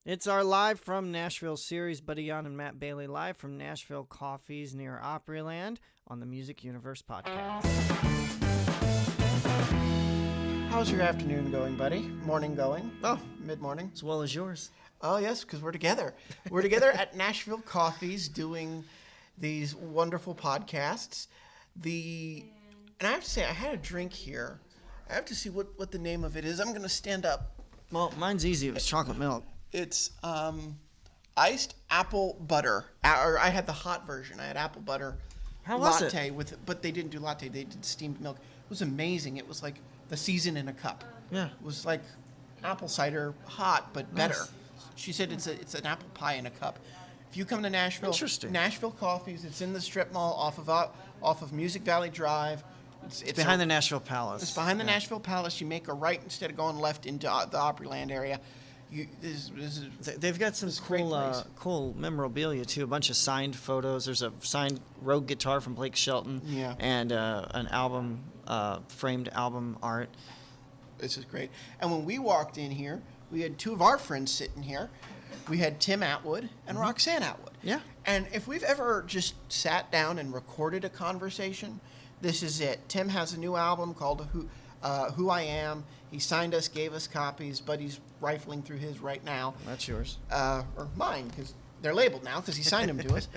It's our live from Nashville series, Buddy Yon and Matt Bailey live from Nashville Coffees near Opryland on the Music Universe podcast. How's your afternoon going, buddy? Morning going? Oh, mid-morning? as well as yours. Oh, yes, because we're together. We're together at Nashville Coffees doing these wonderful podcasts. And I have to say, I had a drink here. I have to see what the name of it is. I'm going to stand up. Well, mine's easy. It was chocolate milk. It's iced apple butter. Or I had the hot version. I had apple butter How was latte but they didn't do latte. They did steamed milk. It was amazing. It was like the season in a cup. Yeah. It was like apple cider, hot but better. Nice. She said it's an apple pie in a cup. If you come to Nashville, Interesting. Nashville Coffees. It's in the strip mall off of Music Valley Drive. It's behind the Nashville Palace. It's behind the Nashville Palace. You make a right instead of going left into the Opryland area. They've got some cool memorabilia too. A bunch of signed photos. There's a signed Rogue guitar from Blake Shelton. Yeah. And an album, framed album art. This is great. And when we walked in here, we had two of our friends sitting here. We had Tim Atwood and Roxane Atwood. Yeah. And if we've ever just sat down and recorded a conversation, this is it. Tim has a new album called Who I Am. He signed us, gave us copies. Buddy's rifling through his right now. That's yours. Or mine, because they're labeled now, because he signed them to us.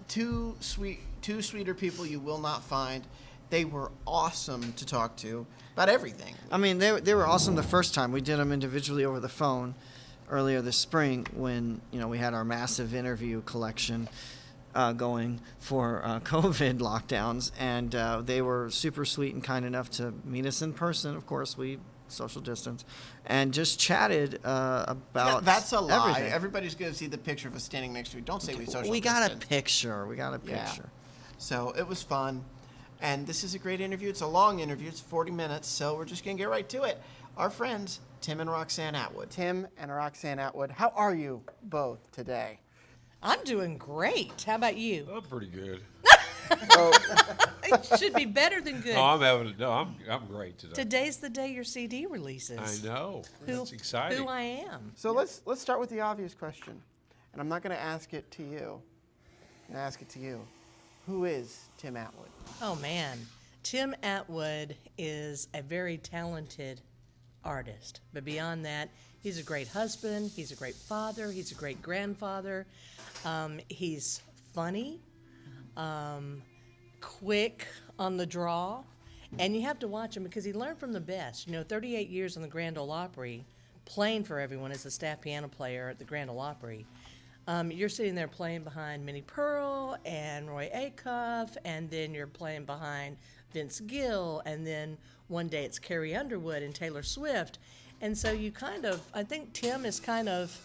Two sweeter people you will not find. They were awesome to talk to about everything. I mean, they were awesome the first time. We did them individually over the phone earlier this spring when, we had our massive interview collection going for COVID lockdowns. And they were super sweet and kind enough to meet us in person. Of course, we social distance. And just chatted about that's a lie. everything. Everybody's going to see the picture of us standing next to you. Don't say we social We distance. got a picture. Yeah. So it was fun. And this is a great interview. It's a long interview. It's 40 minutes, so we're just going to get right to it. Our friends, Tim and Roxane Atwood. Tim and Roxane Atwood, how are you both today? I'm doing great. How about you? I'm pretty good. It should be better than good. I'm great today. Today's the day your CD releases. I know. That's exciting. Who I am. So let's start with the obvious question. And I'm not going to ask it to you. I'm going to ask it to you. Who is Tim Atwood? Oh, man. Tim Atwood is a very talented artist. But beyond that, he's a great husband. He's a great father. He's a great grandfather. He's funny, quick on the draw. And you have to watch him because he learned from the best. 38 years on the Grand Ole Opry, playing for everyone as a staff piano player at the Grand Ole Opry. You're sitting there playing behind Minnie Pearl and Roy Acuff, and then you're playing behind Vince Gill, and then one day it's Carrie Underwood and Taylor Swift. And so I think Tim has kind of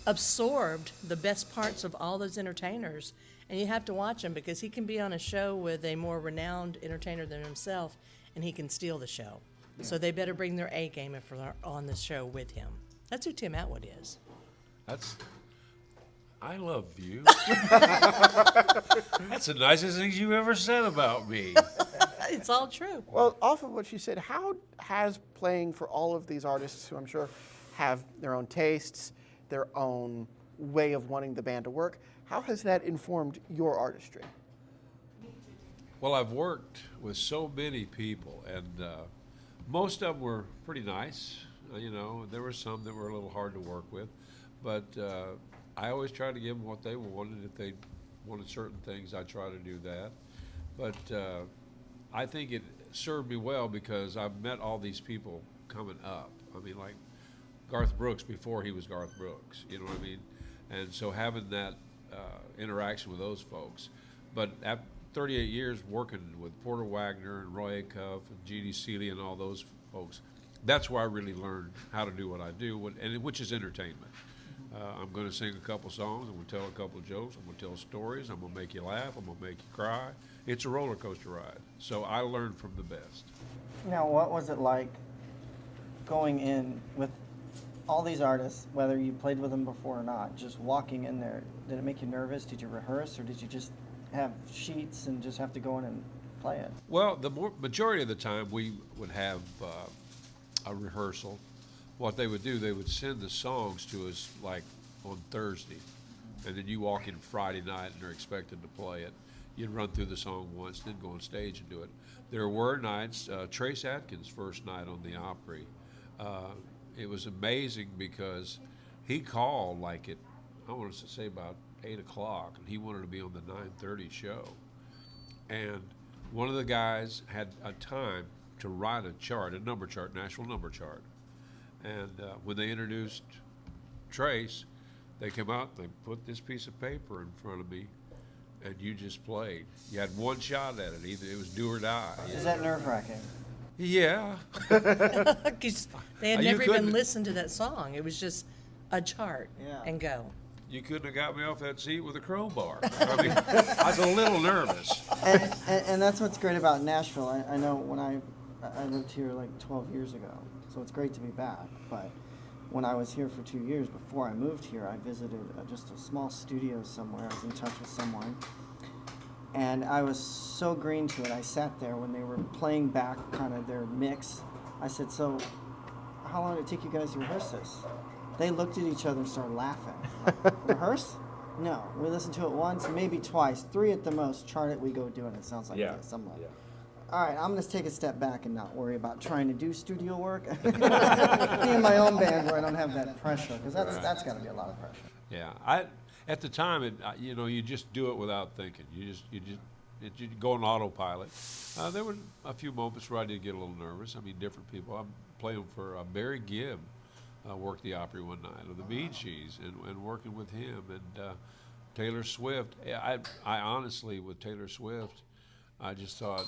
absorbed the best parts of all those entertainers. And you have to watch him because he can be on a show with a more renowned entertainer than himself, and he can steal the show. Yeah. So they better bring their A game if they're on the show with him. That's who Tim Atwood is. I love you. That's the nicest thing you've ever said about me. It's all true. Well, off of what you said, how has playing for all of these artists who I'm sure have their own tastes, their own way of wanting the band to work, how has that informed your artistry? Well, I've worked with so many people, and most of them were pretty nice. There were some that were a little hard to work with, but I always tried to give them what they wanted. If they wanted certain things, I try to do that. But I think it served me well because I've met all these people coming up. I mean, like Garth Brooks before he was Garth Brooks, you know what I mean? And so having that interaction with those folks. But after 38 years working with Porter Wagner and Roy Acuff and Jeannie Seeley and all those folks, that's where I really learned how to do what I do, which is entertainment. I'm going to sing a couple songs. I'm going to tell a couple of jokes. I'm going to tell stories. I'm going to make you laugh. I'm going to make you cry. It's a roller coaster ride. So I learned from the best. Now, what was it like going in with all these artists, whether you played with them before or not, just walking in there? Did it make you nervous? Did you rehearse, or did you just have sheets and just have to go in and play it? Well, the majority of the time we would have a rehearsal. what they would do, they would send the songs to us like on Thursday, and then you walk in Friday night and they're expected to play it. You'd run through the song once, then go on stage and do it. There were nights, Trace Adkins' first night on the Opry, it was amazing because he called like at, I want to say about 8 o'clock, and he wanted to be on the 9:30 show. And one of the guys had a time to write a chart, a number chart, Nashville number chart. And when they introduced Trace, they came out, they put this piece of paper in front of me, and you just played. You had one shot at it. Either it was do or die. Is that nerve-wracking? Yeah. 'Cause they had You never even couldn't- listened to that song. It was just a chart Yeah. and go. You couldn't have got me off that seat with a crowbar. I mean, I was a little nervous. And that's what's great about Nashville. I know when I lived here like 12 years ago, so it's great to be back. But when I was here for 2 years before I moved here, I visited just a small studio somewhere. I was in touch with someone, and I was so green to it. I sat there when they were playing back kind of their mix. I said, "So, how long did it take you guys to rehearse this?" They looked at each other and started laughing. Like, rehearse? No. We listened to it once, maybe twice, 3 at the most. Chart it, we go do it. It sounds like this. I'm like, all right, I'm going to take a step back and not worry about trying to do studio work. Me and my own band where I don't have that pressure, because that's got to be a lot of pressure. Yeah, at the time, you just do it without thinking. You go on autopilot. There were a few moments where I did get a little nervous. I mean, different people. I'm playing for Barry Gibb. Worked the Opry one night, or the Bee Gees, and working with him, and Taylor Swift. I honestly, with Taylor Swift, I just thought,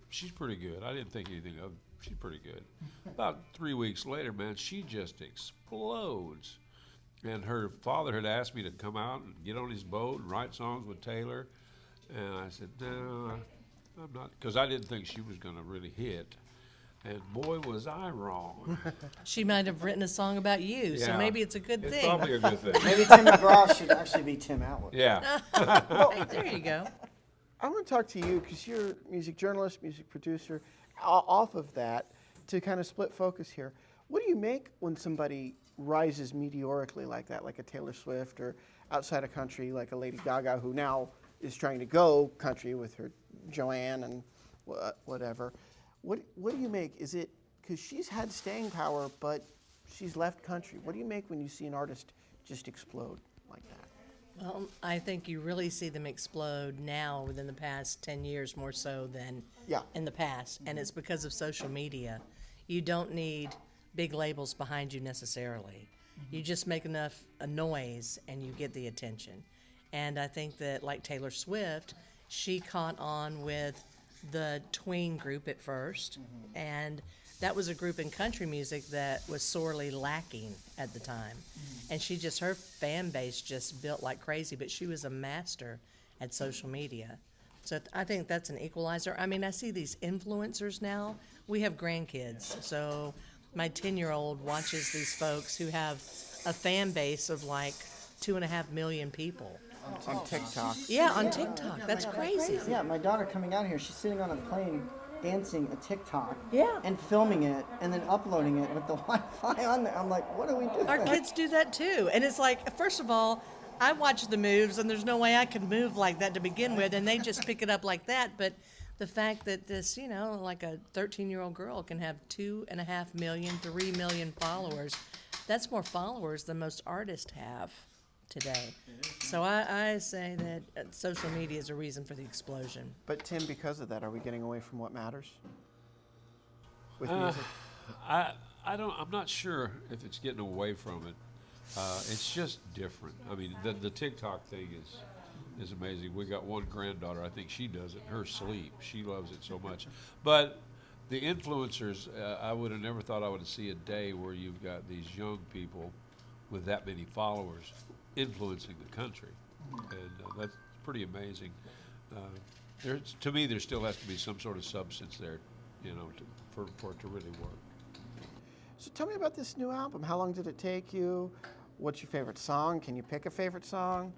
she's pretty good. I didn't think anything of. She's pretty good. About 3 weeks later, man, she just explodes. And her father had asked me to come out and get on his boat and write songs with Taylor, and I said, no, I'm not, because I didn't think she was going to really hit. And boy, was I wrong. She might have written a song about you, so Yeah. maybe it's a good It's thing. probably a good thing. Maybe Tim McGraw should actually be Tim Atwood. Yeah. Hey, there you go. I want to talk to you because you're a music journalist, music producer. Off of that, to kind of split focus here, what do you make when somebody rises meteorically like that, like a Taylor Swift, or outside of country, like a Lady Gaga, who now is trying to go country with her Joanne and whatever? What do you make? Is it because she's had staying power, but she's left country? What do you make when you see an artist just explode like that? Well, I think you really see them explode now within the past 10 years more so than in the past. And it's because of social media. You don't need big labels behind you necessarily. You just make enough a noise and you get the attention. And I think that, like Taylor Swift, she caught on with the tween group at first, and that was a group in country music that was sorely lacking at the time. And her fan base just built like crazy, but she was a master at social media. So I think that's an equalizer. I mean, I see these influencers now. We have grandkids, so my 10-year-old watches these folks who have a fan base of like 2.5 million people. On TikTok. Yeah, on TikTok. That's crazy. Yeah, my daughter coming out here, she's sitting on a plane dancing a TikTok Yeah. and filming it and then uploading it with the Wi-Fi on there. I'm like, what do we do? Our kids do that too. And it's like, first of all, I watch the moves and there's no way I can move like that to begin with, and they just pick it up like that. But the fact that this, like a 13-year-old girl can have 2.5 million, 3 million followers, that's more followers than most artists have today. So I say that social media is a reason for the explosion. But Tim, because of that, are we getting away from what matters with music? I'm not sure if it's getting away from it. It's just different. I mean, the TikTok thing is amazing. We got one granddaughter. I think she does it in her sleep. She loves it so much. But the influencers, I would have never thought I would see a day where you've got these young people with that many followers influencing the country, and that's pretty amazing. To me, there still has to be some sort of substance there, for it to really work. So tell me about this new album. How long did it take you? What's your favorite song? Can you pick a favorite song?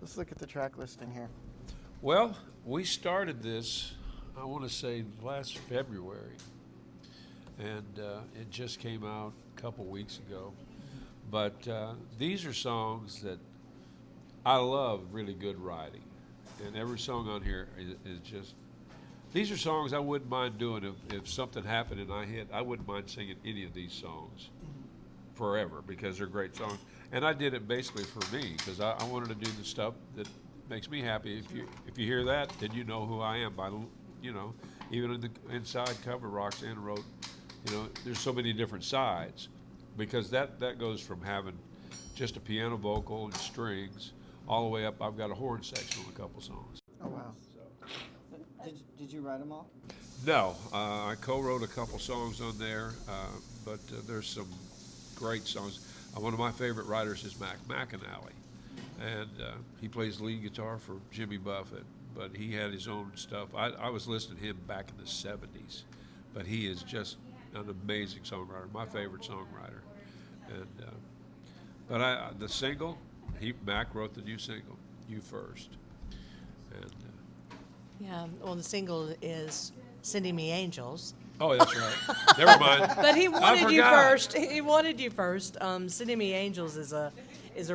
Let's look at the track listing here. Well, we started this, I want to say, last February, and it just came out a couple weeks ago. But these are songs that I love really good writing. And every song on here is just, these are songs I wouldn't mind doing if something happened and I hit. I wouldn't mind singing any of these songs forever because they're great songs. And I did it basically for me because I wanted to do the stuff that makes me happy. If you hear that, then you know who I am by, you know, even in the inside cover, Roxane wrote, you know, there's so many different sides because that goes from having just a piano vocal and strings all the way up. I've got a horn section on a couple songs. Oh, wow. Did you write them all? No, I co-wrote a couple songs on there, but there's some great songs. One of my favorite writers is Mac McAnally, and he plays lead guitar for Jimmy Buffett, but he had his own stuff. I was listening to him back in the 70s, but he is just an amazing songwriter, my favorite songwriter. And but the single, Mac wrote the new single, You First. And Yeah, well, the single is Sending Me Angels. oh, that's right. Never mind. But he wanted you forgot. first. He wanted you first. Sending Me Angels is a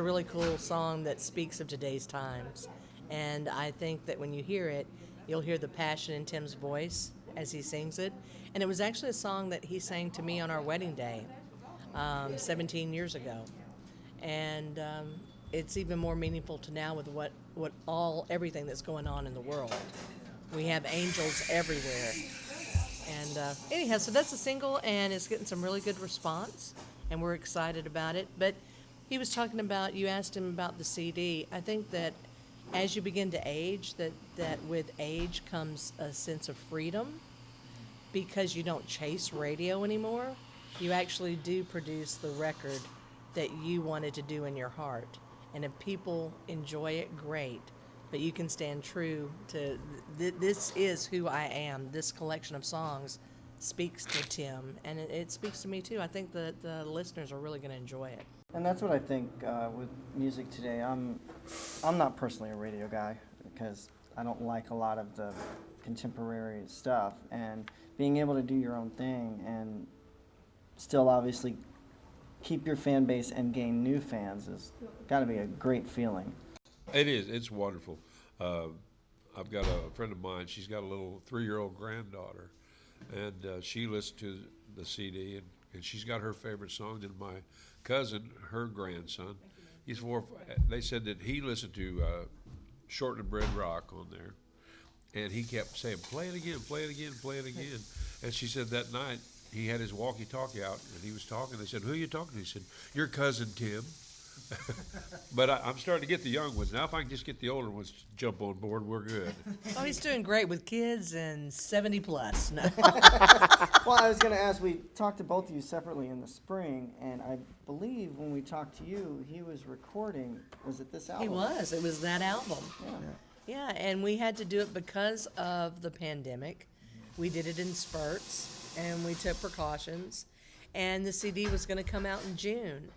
really cool song that speaks of today's times. And I think that when you hear it, you'll hear the passion in Tim's voice as he sings it. And it was actually a song that he sang to me on our wedding day 17 years ago. And it's even more meaningful to now with everything that's going on in the world. We have angels everywhere. And anyhow, so that's a single, and it's getting some really good response, and we're excited about it. But he was talking about, you asked him about the CD. I think that as you begin to age, that with age comes a sense of freedom because you don't chase radio anymore. You actually do produce the record that you wanted to do in your heart. And if people enjoy it, great. But you can stand true to, this is who I am. This collection of songs speaks to Tim, and it speaks to me too. I think that the listeners are really going to enjoy it. And that's what I think with music today. I'm not personally a radio guy because I don't like a lot of the contemporary stuff. And being able to do your own thing and still obviously keep your fan base and gain new fans has got to be a great feeling. It is. It's wonderful. I've got a friend of mine. She's got a little 3-year-old granddaughter, and she listened to the CD, and she's got her favorite song. And my cousin, her grandson, he's 4. They said that he listened to Shortland Bread Rock on there, and he kept saying, "Play it again, play it again, play it again." And she said that night he had his walkie-talkie out, and he was talking. They said, "Who are you talking to?" He said, "Your cousin Tim." But I'm starting to get the young ones. Now if I can just get the older ones to jump on board, we're good. Oh, he's doing great with kids and 70 plus. No. Well, I was going to ask, we talked to both of you separately in the spring, and I believe when we talked to you, he was recording, was it this album? He was. It was that album. Yeah. Yeah, and we had to do it because of the pandemic. We did it in spurts, and we took precautions. And the CD was going to come out in June.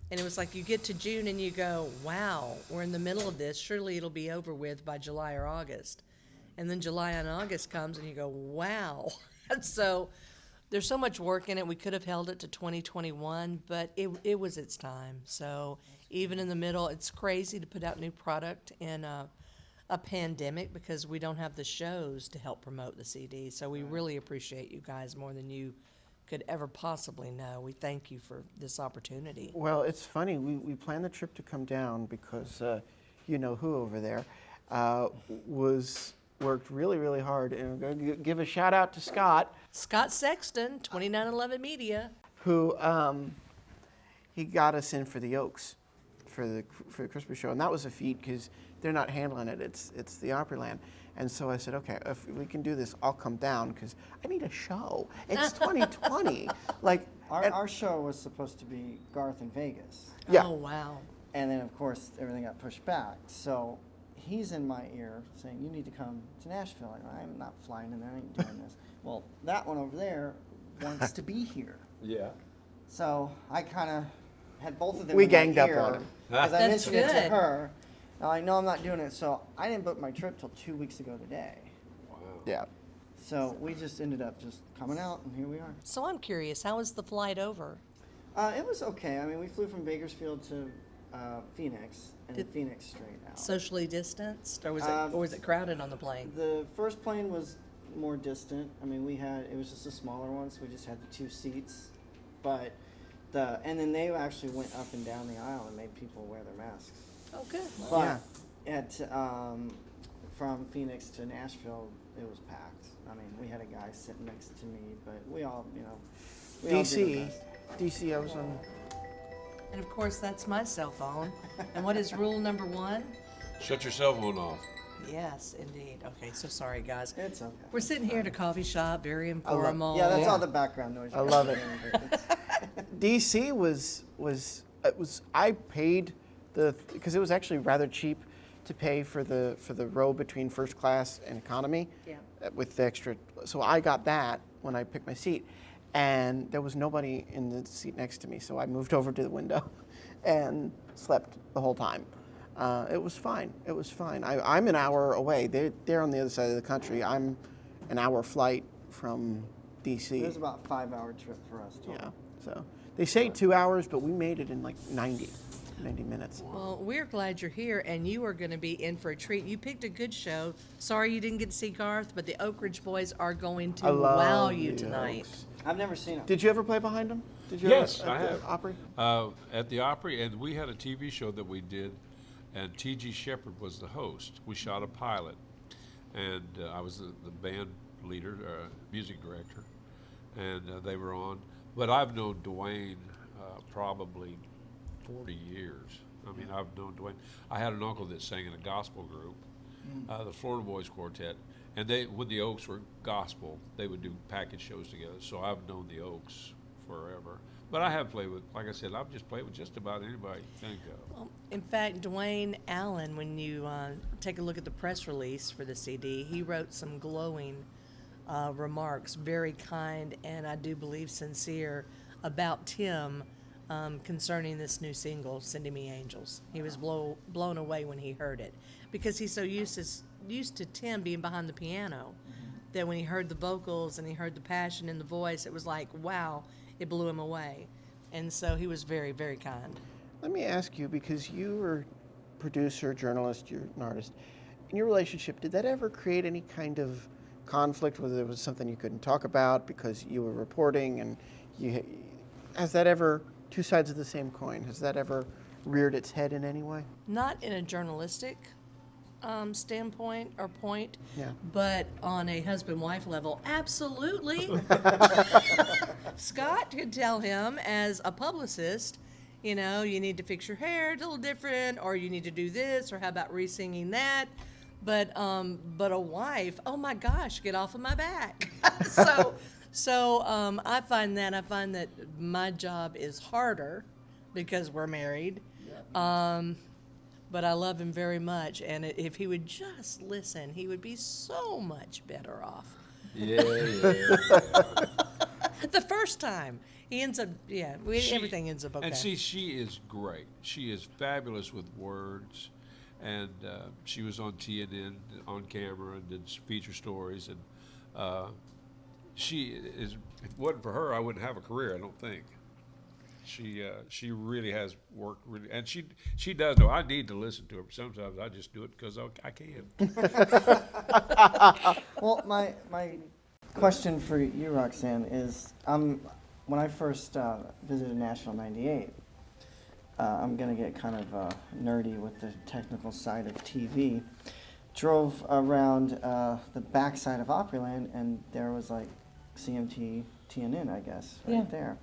And it was like you get to June and you go, wow, we're in the middle of this. Surely it'll be over with by July or August. And then July and August comes and you go, wow. And so there's so much work in it. We could have held it to 2021, but it was its time. So even in the middle, it's crazy to put out new product in a pandemic because we don't have the shows to help promote the CD. So we really appreciate you guys more than you could ever possibly know. We thank you for this opportunity. Well, it's funny. We planned the trip to come down because you know who over there worked really, really hard. And we're going to give a shout out to Scott. Scott Sexton, 2911 Media. Who he got us in for the Oaks for the Christmas show, and that was a feat because they're not handling it. It's the Opryland. And so I said, okay, if we can do this, I'll come down because I need a show. It's 2020. Like Our show was supposed to be Garth in Vegas. Yeah. Oh, wow. And then, of course, everything got pushed back. So he's in my ear saying, you need to come to Nashville. And I'm not flying in there. I ain't doing this. Well, that one over there wants to be here. Yeah. So I kind of had both of them We in ganged my up ear on him. because I That's mentioned it to good. her. Now, I know I'm not doing it, so I didn't book my trip till 2 weeks ago today. Wow. Yeah. So we just ended up just coming out, and here we are. So I'm curious, how was the flight over? It was okay. I mean, we flew from Bakersfield to Phoenix, and then Phoenix straight out. Socially distanced, or was it crowded on the plane? The first plane was more distant. I mean, it was just a smaller one, so we just had the 2 seats. But and then they actually went up and down the aisle and made people wear their masks. Oh, good. But from Phoenix to Nashville, it was packed. I mean, we had a guy sitting next to me, but we all, we all did our DC, best. DC. I was on. And of course, that's my cell phone. And what is rule number 1? Shut your cell phone off. Yes, indeed. Okay, so sorry, guys. It's okay. We're sitting here at a coffee shop, very informal. Yeah, that's Yeah. all the background noise. I love it. DC was I paid because it was actually rather cheap to pay for the row between first class and economy. Yeah. With the extra, so I got that when I picked my seat, and there was nobody in the seat next to me, so I moved over to the window, and slept the whole time. It was fine. It was fine. I'm an hour away. They're on the other side of the country. I'm an hour flight from DC. It was about a 5-hour trip for us. Total. Yeah. So they say 2 hours, but we made it in like 90 minutes. Well, we're glad you're here, and you are going to be in for a treat. You picked a good show. Sorry you didn't get to see Garth, but the Oak Ridge Boys are going to wow you tonight. I've never seen it. Did you ever play behind them? Did you Yes, ever, I at the have. Opry? At the Opry, and we had a TV show that we did, and T.G. Shepherd was the host. We shot a pilot, and I was the band leader, music director, and they were on. But I've known Dwayne probably 40 years. I mean, I've known Dwayne. I had an uncle that sang in a gospel group, the Florida Boys Quartet, and when the Oaks were gospel, they would do package shows together. So I've known the Oaks forever. But I have played with, like I said, I've just played with just about anybody you think of. Well, in fact, Dwayne Allen, when you take a look at the press release for the CD, he wrote some glowing remarks, very kind and I do believe sincere, about Tim concerning this new single, Sending Me Angels. He was blown away when he heard it because he's so used to Tim being behind the piano that when he heard the vocals and he heard the passion in the voice, it was like, wow, it blew him away. And so he was very, very kind. Let me ask you, because you were producer, journalist, you're an artist. In your relationship, did that ever create any kind of conflict, whether there was something you couldn't talk about because you were reporting, and has that ever, two sides of the same coin, has that ever reared its head in any way? Not in a journalistic standpoint or point, Yeah. but on a husband-wife level, absolutely. Scott could tell him as a publicist, you know, you need to fix your hair a little different, or you need to do this, or how about re-singing that? But a wife, oh my gosh, get off of my back. So I find that my job is harder because we're married. But I love him very much, and if he would just listen, he would be so much better off. Yeah. The first time. He ends up, everything ends up okay. And see, she is great. She is fabulous with words. And she was on TNN on camera and did feature stories. And she is, if it wasn't for her, I wouldn't have a career, I don't think. She really has worked really, and she does know. I need to listen to her, but sometimes I just do it because I can. Well, my question for you, Roxane, is when I first visited Nashville in '98, I'm going to get kind of nerdy with the technical side of TV. Drove around the backside of Opryland, and there was like CMT, TNN, I guess, right there.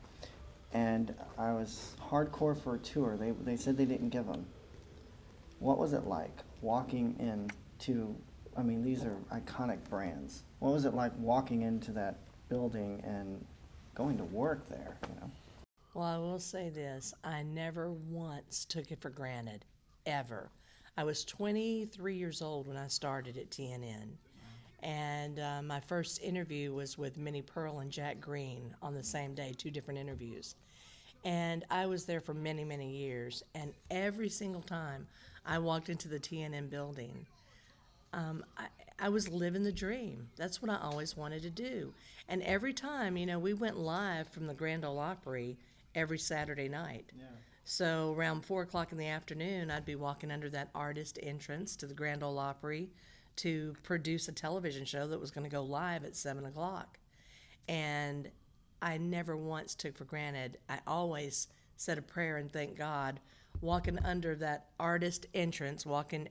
And I was hardcore for a tour. They said they didn't give them. What was it like walking into, I mean, these are iconic brands. What was it like walking into that building and going to work there, you know? Well, I will say this. I never once took it for granted, ever. I was 23 years old when I started at TNN. And my first interview was with Minnie Pearl and Jack Green on the same day, 2 different interviews. And I was there for many, many years. And every single time I walked into the TNN building, I was living the dream. That's what I always wanted to do. And every time, you know, we went live from the Grand Ole Opry every Saturday night. Yeah. So around 4 o'clock in the afternoon, I'd be walking under that artist entrance to the Grand Ole Opry to produce a television show that was going to go live at 7 o'clock. And I never once took for granted. I always said a prayer and thank God. Walking under that artist entrance, walking,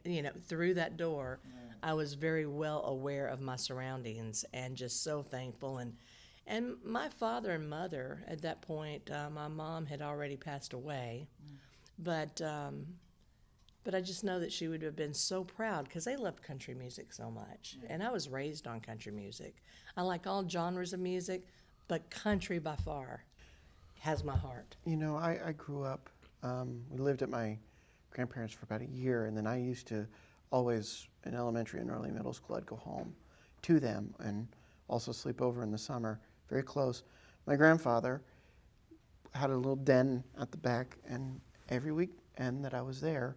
through that door, I was very well aware of my surroundings and just so thankful. And my father and mother at that point, my mom had already passed away, but I just know that she would have been so proud because they loved country music so much, and I was raised on country music. I like all genres of music, but country by far has my heart. I grew up, we lived at my grandparents for about a year, and then I used to always, in elementary and early middle school, I'd go home to them and also sleep over in the summer, very close. My grandfather had a little den at the back, and every weekend that I was there,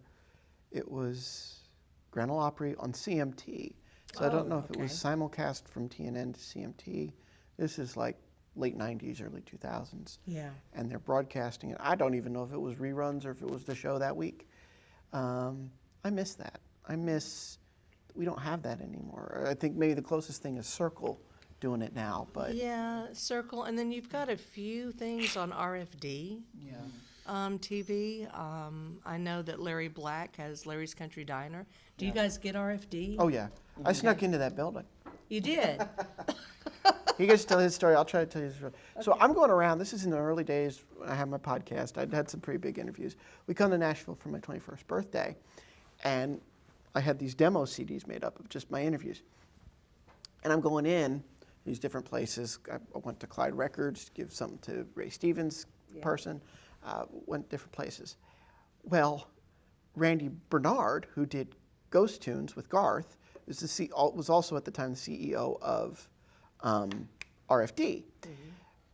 it was Grand Ole Opry on CMT. So I don't know if it was simulcast from TNN to CMT. This is like late 90s, early 2000s. Yeah. And they're broadcasting it. I don't even know if it was reruns or if it was the show that week. I miss that. We don't have that anymore. I think maybe the closest thing is Circle doing it now, but. Yeah, Circle, and then you've got a few things on RFD. Yeah. TV. I know that Larry Black has Larry's Country Diner. Do you guys get RFD? Oh, yeah. I snuck into that building. You did? He gets to tell his story. I'll try to tell you his story. So I'm going around. This is in the early days when I had my podcast. I'd had some pretty big interviews. We come to Nashville for my 21st birthday, and I had these demo CDs made up of just my interviews. And I'm going in these different places. I went to Clyde Records to give something to Ray Stevens' person. Went different places. Well, Randy Bernard, who did Ghost Tunes with Garth, was also at the time the CEO of RFD.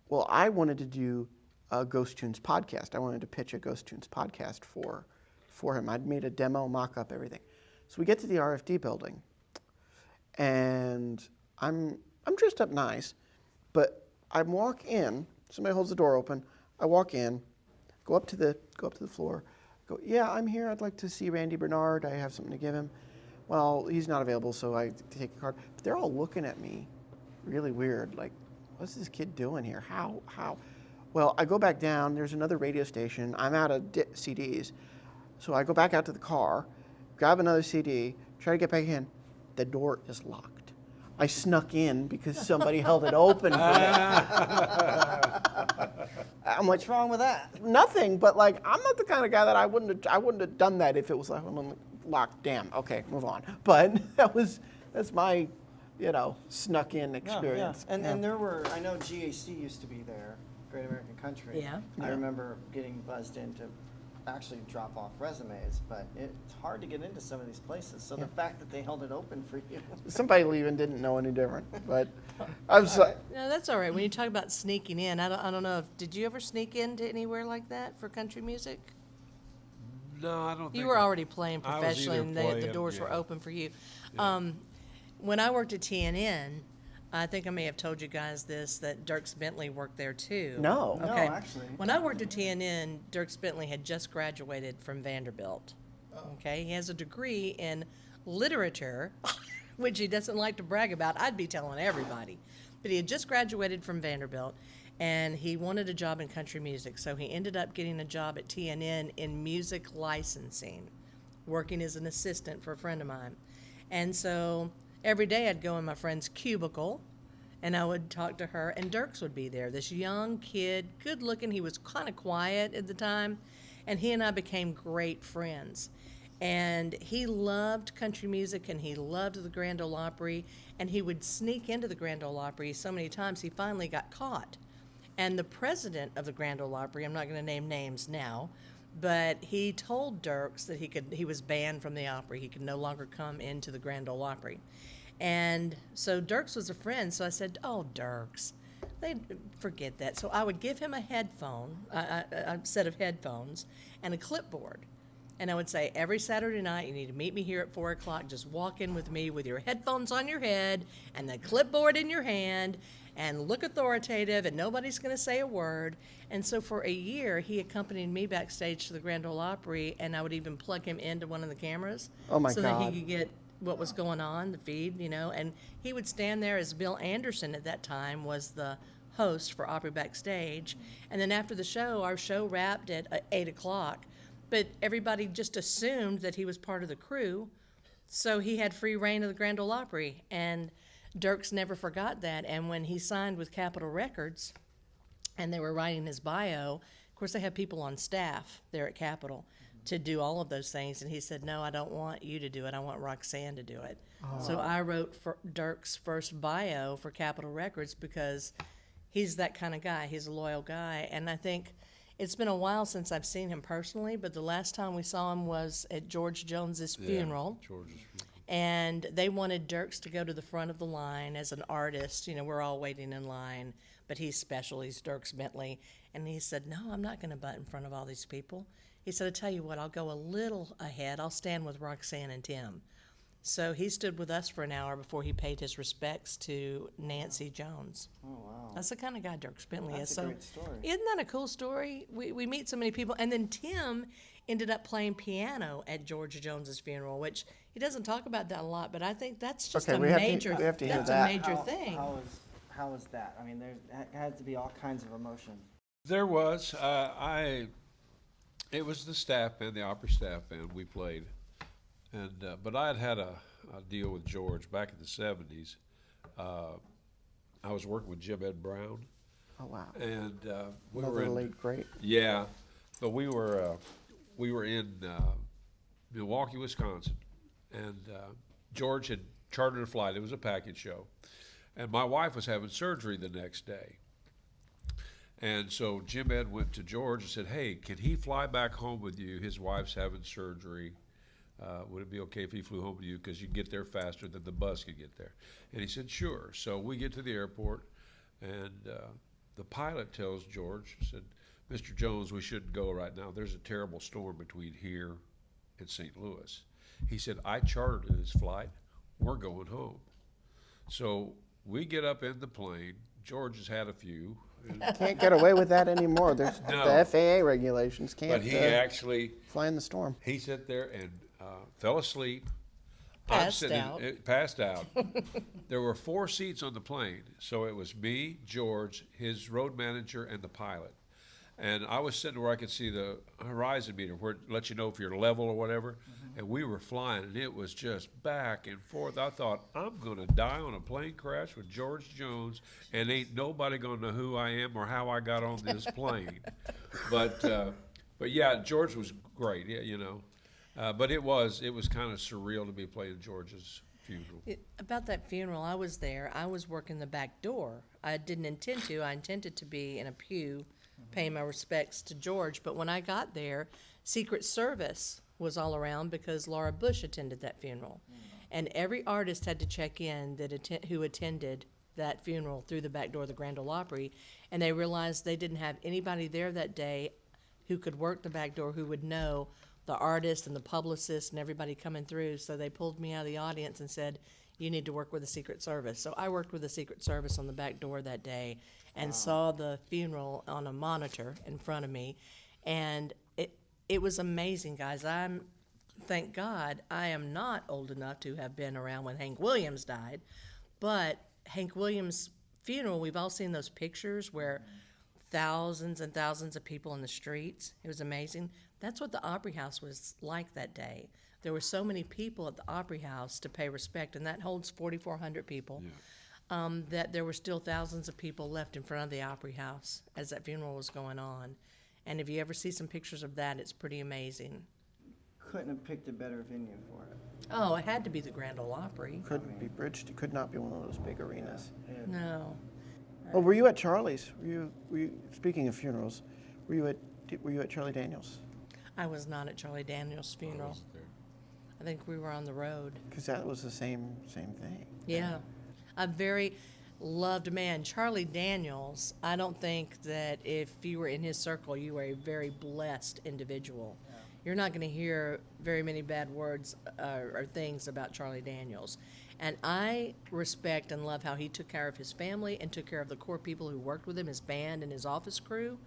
Well, I wanted to do a Ghost Tunes podcast. I wanted to pitch a Ghost Tunes podcast for him. I'd made a demo, mock-up, everything. So we get to the RFD building, and I'm dressed up nice, but I walk in. Somebody holds the door open. I walk in, go up to the floor. Go, yeah, I'm here. I'd like to see Randy Bernard. I have something to give him. Well, he's not available, so I take a card. But they're all looking at me really weird, like, what's this kid doing here? How? Well, I go back down. There's another radio station. I'm out of CDs. So I go back out to the car, grab another CD, try to get back in. The door is locked. I snuck in because somebody held it open for me. I'm like, What's wrong with that? nothing, but like, I'm not the kind of guy that I wouldn't have done that if it was like locked. Damn. Okay, move on. But that's my, snuck in experience. Yeah. And there were, I know GAC used to be there, Great American Country. Yeah. I remember getting buzzed in to actually drop off resumes, but it's hard to get into some of these places. So the fact that they held it open for you. Somebody leaving didn't know any different, but I was like, No, that's all right. When you talk about sneaking in, I don't know. Did you ever sneak into anywhere like that for country music? No, I don't think You were already playing I was professionally, either and the playing, doors were yeah. open for you. When I worked at TNN, I think I may have told you guys this, that Dierks Bentley worked there too. No. No, Okay. actually. When I worked at TNN, Dierks Bentley had just graduated from Vanderbilt. Okay, he has a degree in literature, which he doesn't like to brag about. I'd be telling everybody. But he had just graduated from Vanderbilt, and he wanted a job in country music. So he ended up getting a job at TNN in music licensing, working as an assistant for a friend of mine. And so every day I'd go in my friend's cubicle, and I would talk to her, and Dierks would be there, this young kid, good looking. He was kind of quiet at the time, and he and I became great friends. And he loved country music, and he loved the Grand Ole Opry, and he would sneak into the Grand Ole Opry so many times he finally got caught. And the president of the Grand Ole Opry, I'm not going to name names now, but he told Dierks that he was banned from the Opry. He could no longer come into the Grand Ole Opry. And so Dierks was a friend, so I said, oh, Dierks, they'd forget that. So I would give him a set of headphones and a clipboard. And I would say, every Saturday night, you need to meet me here at 4 o'clock. Just walk in with me with your headphones on your head and the clipboard in your hand. and look authoritative, and nobody's going to say a word. And so for a year, he accompanied me backstage to the Grand Ole Opry, and I would even plug him into one of the cameras. Oh, my so God. that he could get what was going on, the feed, and he would stand there as Bill Anderson at that time was the host for Opry Backstage. And then after the show, our show wrapped at 8 o'clock, but everybody just assumed that he was part of the crew, so he had free reign of the Grand Ole Opry. And Dierks never forgot that. And when he signed with Capitol Records and they were writing his bio, of course they have people on staff there at Capitol to do all of those things. And he said, no, I don't want you to do it. I want Roxane to do it. So I wrote for Dierks' first bio for Capitol Records because he's that kind of guy. He's a loyal guy. And I think it's been a while since I've seen him personally, but the last time we saw him was at George Jones's funeral. George's funeral. And they wanted Dierks to go to the front of the line as an artist. We're all waiting in line, but he's special. He's Dierks Bentley. And he said, no, I'm not going to butt in front of all these people. He said, I tell you what, I'll go a little ahead. I'll stand with Roxane and Tim. So he stood with us for an hour before he paid his respects to Nancy Jones. Oh, wow. That's the kind of guy Dierks Bentley is. That's a great story. Isn't that a cool story? We meet so many people. And then Tim ended up playing piano at George Jones's funeral, which he doesn't talk about that a lot, but I think that's just Okay, a we have to- major we have to hear that's that. a major thing. How was that? I mean, there had to be all kinds of emotion. There was. It was the staff band, the Opry staff band we played. And but I had a deal with George back in the 70s. I was working with Jim Ed Brown. Oh, wow. And we Another were in, late great. yeah, but we were in Milwaukee, Wisconsin, and George had chartered a flight. It was a package show, and my wife was having surgery the next day. And so Jim Ed went to George and said, hey, can he fly back home with you? His wife's having surgery. Would it be okay if he flew home with you? Because you can get there faster than the bus could get there. And he said, sure. So we get to the airport, and the pilot tells George, said, Mr. Jones, we shouldn't go right now. There's a terrible storm between here and St. Louis. He said, I chartered this flight. We're going home. So we get up in the plane. George has had a few. Can't get away with that anymore. There's No. the FAA regulations. Can't But he actually, fly in the storm. he sat there and fell asleep. Passed out. Passed out. There were 4 seats on the plane. So it was me, George, his road manager, and the pilot. And I was sitting where I could see the horizon meter, where it lets you know if you're level or whatever. And we were flying, and it was just back and forth. I thought, I'm going to die on a plane crash with George Jones, and ain't nobody going to know who I am or how I got on this plane. But yeah, George was great, yeah, but it was kind of surreal to be playing George's funeral. About that funeral, I was there. I was working the back door. I didn't intend to. I intended to be in a pew paying my respects to George. But when I got there, Secret Service was all around because Laura Bush attended that funeral. And every artist had to check in who attended that funeral through the back door of the Grand Ole Opry. And they realized they didn't have anybody there that day who could work the back door who would know the artist and the publicist and everybody coming through. So they pulled me out of the audience and said, you need to work with the Secret Service. So I worked with the Secret Service on the back door that day and saw the funeral on a monitor in front of me. And it was amazing, guys. Thank God, I am not old enough to have been around when Hank Williams died. But Hank Williams' funeral, we've all seen those pictures where thousands and thousands of people in the streets. It was amazing. That's what the Opry House was like that day. There were so many people at the Opry House to pay respect, and that holds 4,400 people, that there were still thousands of people left in front of the Opry House as that funeral was going on. And if you ever see some pictures of that, it's pretty amazing. Couldn't have picked a better venue for it. Oh, it had to be the Grand Ole Opry. Couldn't be bridged. It could not be one of those big arenas. No. Oh, were you at Charlie's? Were you speaking of funerals? Were you at Charlie Daniels? I was not at Charlie Daniels' funeral. wasn't there. I think we were on the road. Because that was the same thing. Yeah. A very loved man. Charlie Daniels, I don't think that if you were in his circle, you were a very blessed individual. Yeah. You're not going to hear very many bad words or things about Charlie Daniels. And I respect and love how he took care of his family and took care of the core people who worked with him, his band and his office crew.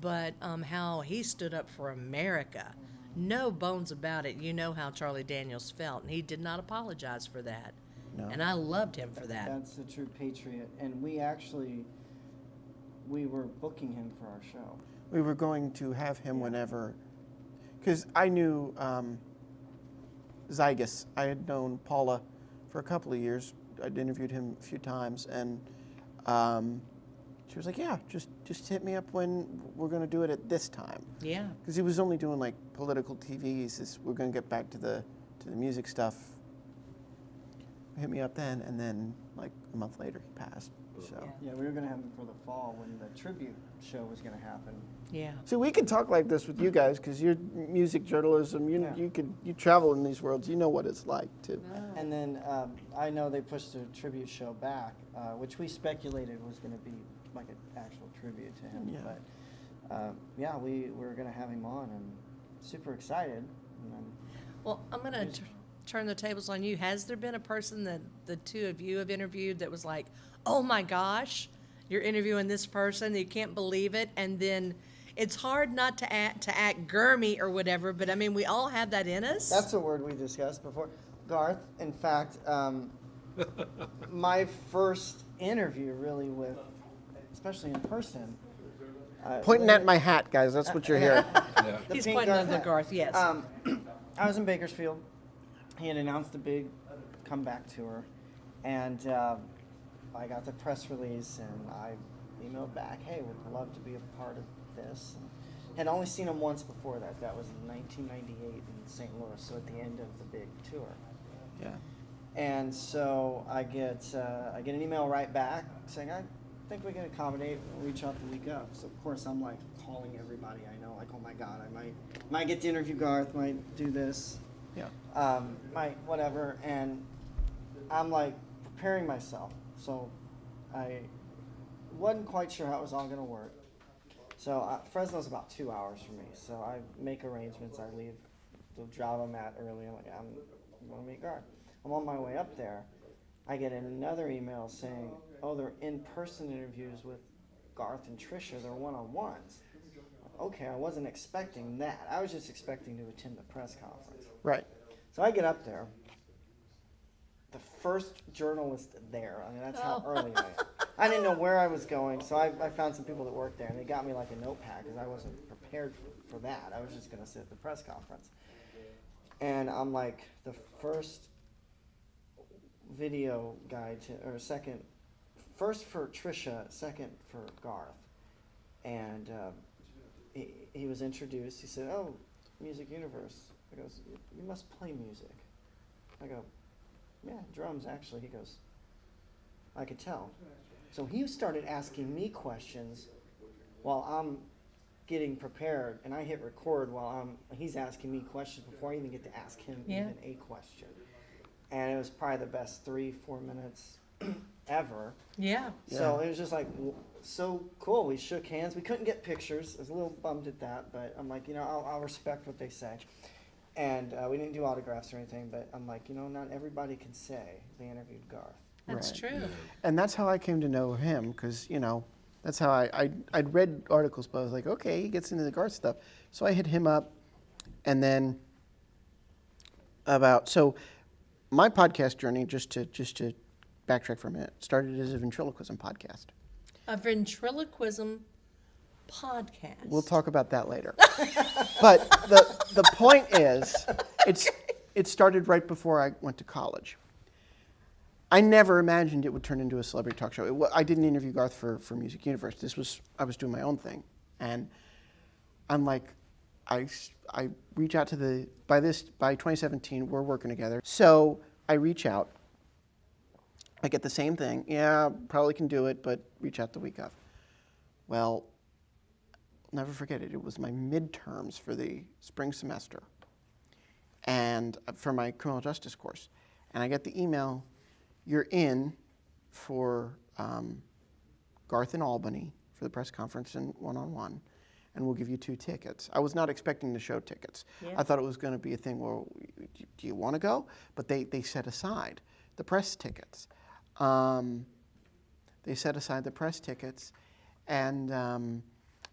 But how he stood up for America. No bones about it. You know how Charlie Daniels felt, and he did not apologize for that. No. And I loved him for that. That's a true patriot. And we were booking him for our show. We were going to have him whenever, because I knew Zygus. I had known Paula for a couple of years. I'd interviewed him a few times, and she was like, "Yeah, just hit me up when we're going to do it at this time." Yeah. Because he was only doing like political TV. He says, "We're going to get back to the music stuff." Hit me up then, and then like a month later he passed. So Yeah, we were going to have him for the fall when the tribute show was going to happen. Yeah. so we can talk like this with you guys because you're music journalism. You travel in these worlds. You know what it's like too. And then I know they pushed the tribute show back, which we speculated was going to be like an actual tribute to him. Yeah. But yeah, we were going to have him on, and super excited. And then Well, I'm going to turn the tables on you. Has there been a person that the two of you have interviewed that was like, oh my gosh, you're interviewing this person, you can't believe it, and then it's hard not to act Gurmy or whatever, but I mean, we all have that in us. that's a word we discussed before. Garth, in fact, my first interview really with, especially in person. Pointing at my hat, guys. That's what you're hearing. Yeah. the He's pink pointing at the hat. Garth, yes. I was in Bakersfield. He had announced a big comeback tour, and I got the press release, and I emailed back, "Hey, would love to be a part of this." And had only seen him once before that. That was in 1998 in St. Louis, so at the end of the big tour. Yeah. And so I get an email right back saying, "I think we can accommodate. We'll reach out the week of." So of course I'm like calling everybody I know, like, "Oh my God, I might get to interview Garth, might do this, Yeah. might whatever," and I'm like preparing myself. So I wasn't quite sure how it was all going to work. So Fresno's about 2 hours from me, so I make arrangements. I leave the job I'm at early. I'm like, I'm going to meet Garth. I'm on my way up there. I get another email saying, "Oh, they're in-person interviews with Garth and Trisha. They're one-on-ones." Okay, I wasn't expecting that. I was just expecting to attend the press conference. Right. So I get up there. The first journalist there. I mean, that's how early I am. I didn't know where I was going, so I found some people that worked there, and they got me like a notepad because I wasn't prepared for that. I was just going to sit at the press conference. And I'm like, the first video guy first for Trisha, second for Garth. And he was introduced. He said, "Oh, Music Universe." I goes, "You must play music." I go, "Yeah, drums actually." He goes, "I could tell." So he started asking me questions while I'm getting prepared, and I hit record while he's asking me questions before I even get to ask him even a question. And it was probably the best 3-4 minutes ever. Yeah. So it was just like so cool. We shook hands. We couldn't get pictures. I was a little bummed at that, but I'm like, I'll respect what they say. And we didn't do autographs or anything, but I'm like, not everybody can say they interviewed Garth. That's Right. true. And that's how I came to know him, because, that's how I'd read articles, but I was like, okay, he gets into the Garth stuff. So I hit him up, and then so my podcast journey, just to backtrack for a minute, started as a ventriloquism podcast. A ventriloquism podcast. We'll talk about that later. But the point is, it started right before I went to college. I never imagined it would turn into a celebrity talk show. I didn't interview Garth for Music Universe. I was doing my own thing, and I'm like, I reach out to by 2017 we're working together. So I reach out. I get the same thing. Yeah, probably can do it, but reach out the week of. Well, I'll never forget it. It was my midterms for the spring semester, and for my criminal justice course, and I get the email. You're in for Garth in Albany for the press conference and one-on-one, and we'll give you 2 tickets. I was not expecting the show tickets. Yeah. I thought it was going to be a thing where, do you want to go? But they set aside. the press tickets. They set aside the press tickets, and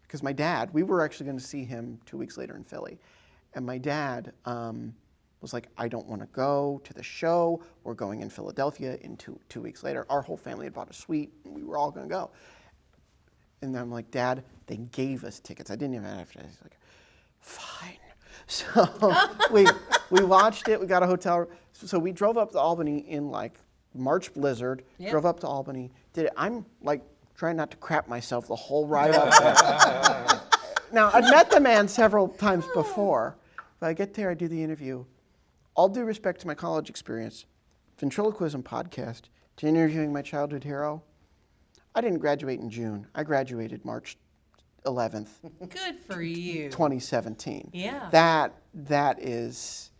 because my dad, we were actually going to see him 2 weeks later in Philly, and my dad was like, I don't want to go to the show. We're going in Philadelphia in two weeks later. Our whole family had bought a suite, and we were all going to go. And then I'm like, Dad, they gave us tickets. I didn't even have to. He's like, fine. So we watched it. We got a hotel. So we drove up to Albany in like March blizzard. Yep. Drove up to Albany. Did it. I'm like trying not to crap myself the whole ride up there. Now I'd met the man several times before, but I get there. I do the interview. All due respect to my college experience, ventriloquism podcast, to interviewing my childhood hero. I didn't graduate in June. I graduated March 11th, Good for you. 2017. Yeah. That is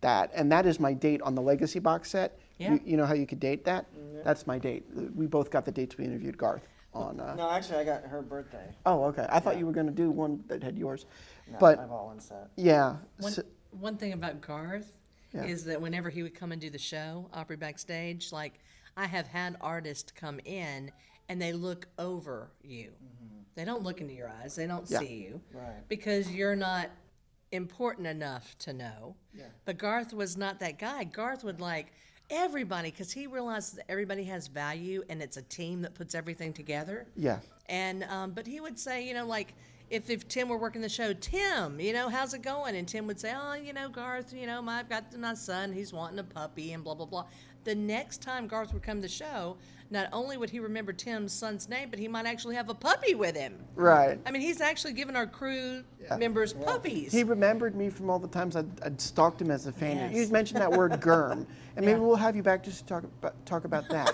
that, and that is my date on the Legacy box set. Yeah. You know how you could date that? That's my date. We both got the dates we interviewed Garth on. No, actually, I got her birthday. Oh, okay. I thought you were going to do one that had yours, No, but I've all one set. yeah. One thing about Garth Yeah. is that whenever he would come and do the show, Opry Backstage, like I have had artists come in and they look over you. They don't look into your eyes. They don't Yeah. see you. Right. Because you're not important enough to know. Yeah. But Garth was not that guy. Garth would like everybody because he realizes that everybody has value and it's a team that puts everything together. Yeah. And but he would say, you know, like if Tim were working the show, Tim, you know, how's it going? And Tim would say, oh, you know, Garth, you know, I've got my son, he's wanting a puppy and blah, blah, blah. The next time Garth would come to the show, not only would he remember Tim's son's name, but he might actually have a puppy with him. Right. I mean, he's actually given our crew Yeah. members puppies. He remembered me from all the times I'd stalked him as a fan. Yes. You mentioned that word "germ," and maybe Yeah. we'll have you back just to talk about that,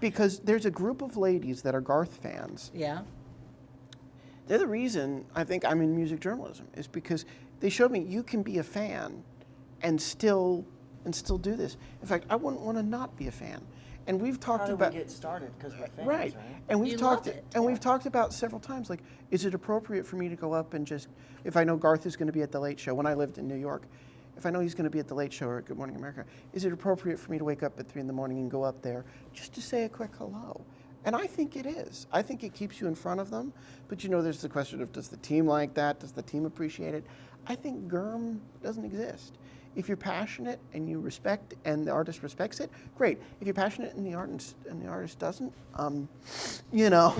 because there's a group of ladies that are Garth fans. Yeah. They're the reason I think I'm in music journalism, is because they showed me you can be a fan and still do this. In fact, I wouldn't want to not be a fan. And we've talked How did about we get started? Because we're fans, right. right? And we've You talked love it. and we've talked about several times, like, is it appropriate for me to go up and just, if I know Garth is going to be at the Late Show, when I lived in New York, if I know he's going to be at the Late Show or at Good Morning America, is it appropriate for me to wake up at 3 a.m. and go up there just to say a quick hello? And I think it is. I think it keeps you in front of them. But you know, there's the question of, does the team like that? Does the team appreciate it? I think GERM doesn't exist. If you're passionate and you respect, and the artist respects it, great. If you're passionate and the artist doesn't, you know,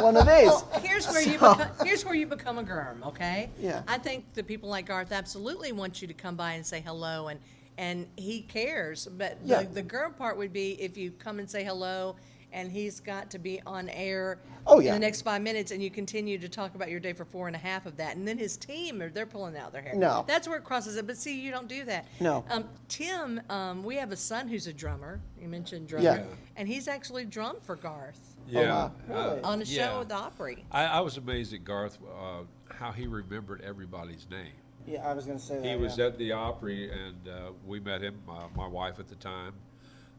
one of these. Well, here's where you become a germ, okay? Yeah. I think that people like Garth absolutely want you to come by and say hello, and he cares. But Yeah. the germ part would be if you come and say hello, and he's got to be on air Oh, in yeah. the next 5 minutes, and you continue to talk about your day for 4.5 of that, and then his team, they're pulling out their hair. No. That's where it crosses it. But see, you don't do that. No. Tim, we have a son who's a drummer. You mentioned drummer. Yeah. And he's actually drummed for Garth Yeah. Really? on a Yeah. show at the Opry. I was amazed at Garth, how he remembered everybody's name. Yeah, I was going to say that. He was yeah. at the Opry, and we met him, my wife at the time,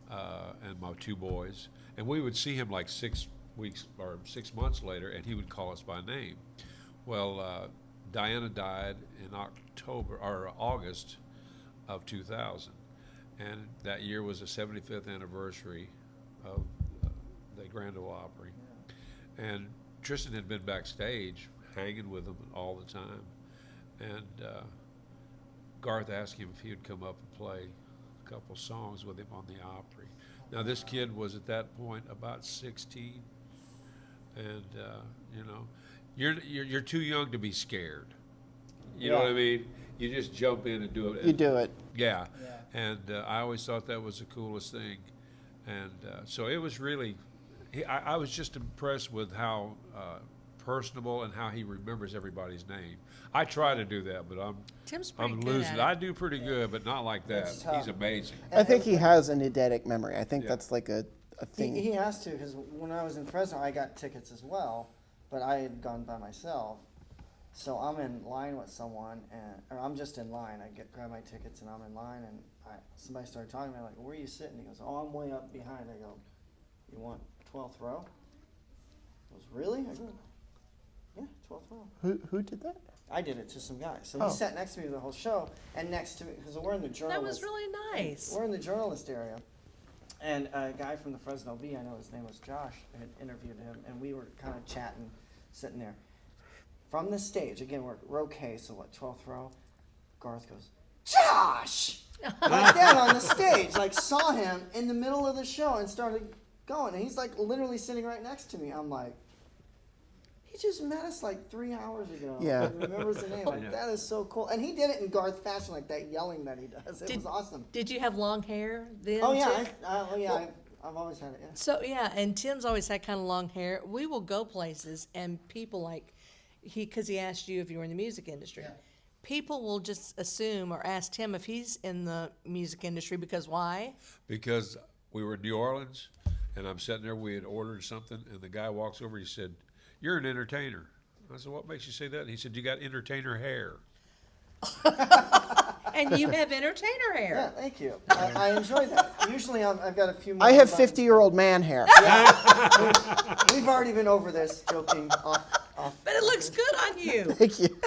and my 2 boys. And we would see him like 6 weeks or 6 months later, and he would call us by name. Well, Diana died in August of 2000, and that year was the 75th anniversary of the Grand Ole Opry. And Tristan had been backstage, hanging with them all the time, and Garth asked him if he would come up and play a couple songs with him on the Opry. Now, this kid was at that point about 16, and you know, you're too young to be scared. You know what I mean? You just jump in and do it. You do it. Yeah. And I always thought that was the coolest thing, and so it was really. I was just impressed with how personable and how he remembers everybody's name. I try to do that, but Tim's pretty I'm good losing. at I it. do pretty good, but not like that. It's tough. He's amazing. I think he has an eidetic memory. I think Yeah. that's like a thing. He has to, because when I was in Fresno, I got tickets as well, but I had gone by myself. So I'm in line with someone, or I'm just in line. I grab my tickets, and I'm in line, and somebody started talking to me, like, where are you sitting? He goes, oh, I'm way up behind. I go, you want 12th row? He goes, really? I go, yeah, 12th row. Who did that? I did it to some guy. So Oh. he sat next to me the whole show, and next to me, because we're in the journalist. That was really nice. We're in the journalist area, And a guy from the Fresno Bee, I know his name was Josh, had interviewed him, and we were kind of chatting, sitting there. From the stage, again, we're row K, so what, 12th row? Garth goes, Josh! Like that on the stage, like saw him in the middle of the show and started going. And he's like literally sitting right next to me. I'm like, he just met us like 3 hours ago. Yeah. He remembers the name. Like, that is so cool. And he did it in Garth fashion, like that yelling that he does. It was awesome. Did you have long hair then? Oh, yeah. Tim? I've always had it, yeah. So, yeah, and Tim's always had kind of long hair. We will go places, and people like, because he asked you if you were in the music industry. Yeah. People will just assume or ask Tim if he's in the music industry because why? Because we were in New Orleans, and I'm sitting there, we had ordered something, and the guy walks over, he said, "You're an entertainer." I said, "What makes you say that?" And he said, "You got entertainer hair." And you have entertainer hair. Yeah, thank you. I enjoy that. Usually I've got a few more. I have 50-year-old man hair. We've already been over this, joking off. But it looks good on you. Thank you.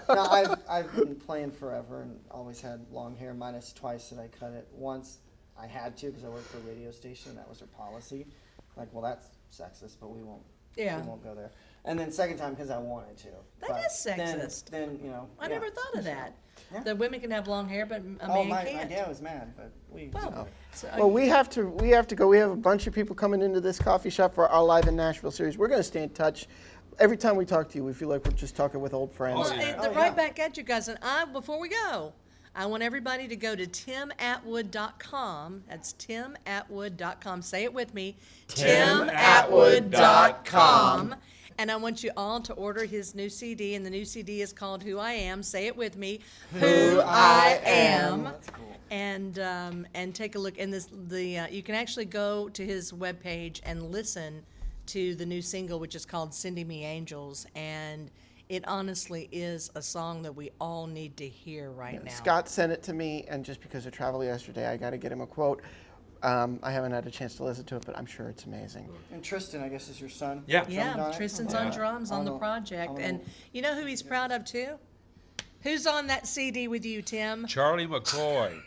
No, I've been playing forever and always had long hair, minus twice that I cut it. Once I had to because I worked for a radio station. That was their policy. Like, well, that's sexist, but we won't go there. And then second time because I wanted to. That is sexist. Then you know. I never thought of that. Yeah. That women can have long hair, but a man my can't. dad was mad, but we. Well, so Well, we have to go. We have a bunch of people coming into this coffee shop for our Live in Nashville series. We're going to stay in touch. Every time we talk to you, we feel like we're just talking with old friends. Well, yeah. they're right back at you guys. And before we go, I want everybody to go to timatwood.com. That's timatwood.com. Say it with me. timatwood.com. And I want you all to order his new CD, and the new CD is called Who I Am. Say it with me. Who I Am. That's cool. And take a look. And you can actually go to his webpage and listen to the new single, which is called "Sending Me Angels," and it honestly is a song that we all need to hear right now. Scott sent it to me, and just because of travel yesterday, I got to get him a quote. I haven't had a chance to listen to it, but I'm sure it's amazing. And Tristan, I guess, is your son. Yeah. Yeah, Tristan's on drums on the project, and you know who he's proud of too? Who's on that CD with you, Tim? Charlie McCoy.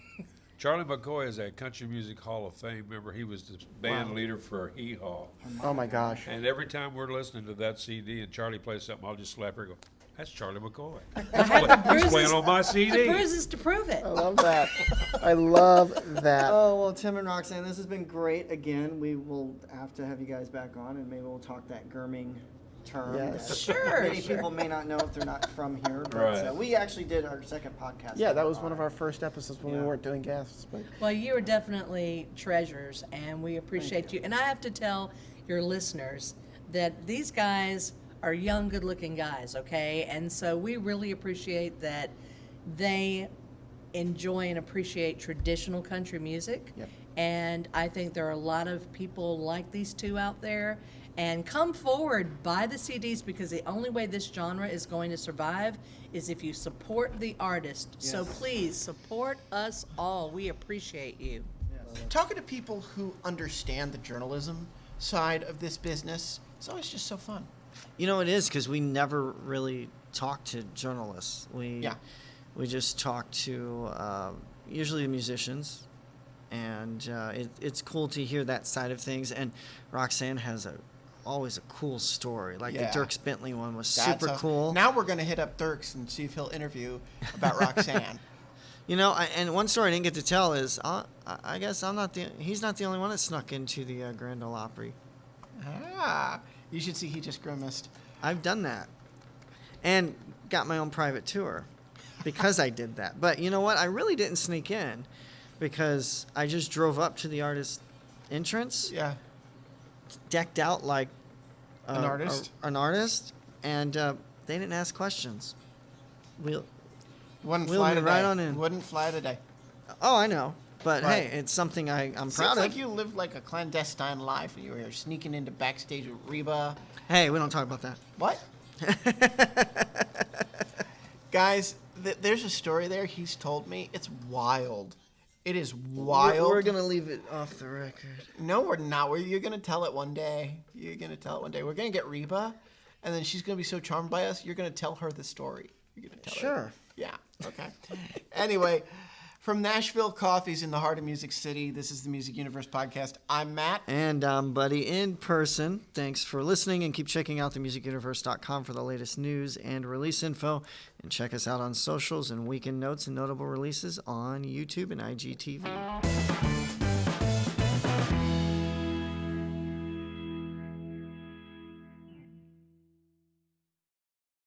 Charlie McCoy is a Country Music Hall of Fame member. He was the band leader for Hee Haw. Oh my gosh. And every time we're listening to that CD and Charlie plays something, I'll just slap her and go, "That's Charlie McCoy. He's playing on my CD." The bruises to prove it. I love that. I love that. Oh, well, Tim and Roxane, this has been great. Again, we will have to have you guys back on, and maybe we'll talk that Germing term. Yes. that Sure, Many people may not know if they're not from here, but Right. we actually did our second podcast. Yeah, that was one of our first episodes when we Yeah. weren't doing guests. But Well, you are definitely treasures, and we appreciate you. And I have to tell your listeners that these guys are young, good-looking guys, okay? And so we really appreciate that they enjoy and appreciate traditional country music. Yep. And I think there are a lot of people like these two out there. And come forward, buy the CDs, because the only way this genre is going to survive is if you support the artist. So please support us all. We appreciate you. Talking to people who understand the journalism side of this business, it's always just so fun. You know, it is because we never really talk to journalists. We just talk to usually the musicians, and it's cool to hear that side of things. And Roxane has always a cool story. Like the Dierks Bentley one was super cool. Now we're going to hit up Dierks and see if he'll interview about Roxane. You know, and one story I didn't get to tell is I guess he's not the only one that snuck into the Grand Ole Opry. You should see he just grimaced. I've done that, and got my own private tour because I did that. But you know what? I really didn't sneak in because I just drove up to the artist entrance, decked out like An artist? an artist, and they didn't ask questions. Wouldn't We'll fly be today. right on in. Wouldn't fly today. Oh, I know, but Right. hey, it's something I'm Seems proud like of. you lived like a clandestine life. You were sneaking into backstage with Reba. Hey, we don't talk about that. What? Guys, there's a story there he's told me. It's wild. It is wild. We're gonna leave it off the record. No, we're not. You're going to tell it one day. You're going to tell it one day. We're going to get Reba, and then she's going to be so charmed by us, you're going to tell her the story. You're going to tell her. Sure. Yeah, okay. Anyway, From Nashville Coffees in the heart of Music City, this is the Music Universe Podcast. I'm Matt. And I'm Buddy in person. Thanks for listening, and keep checking out themusicuniverse.com for the latest news and release info. And check us out on socials and weekend notes and notable releases on YouTube and IGTV.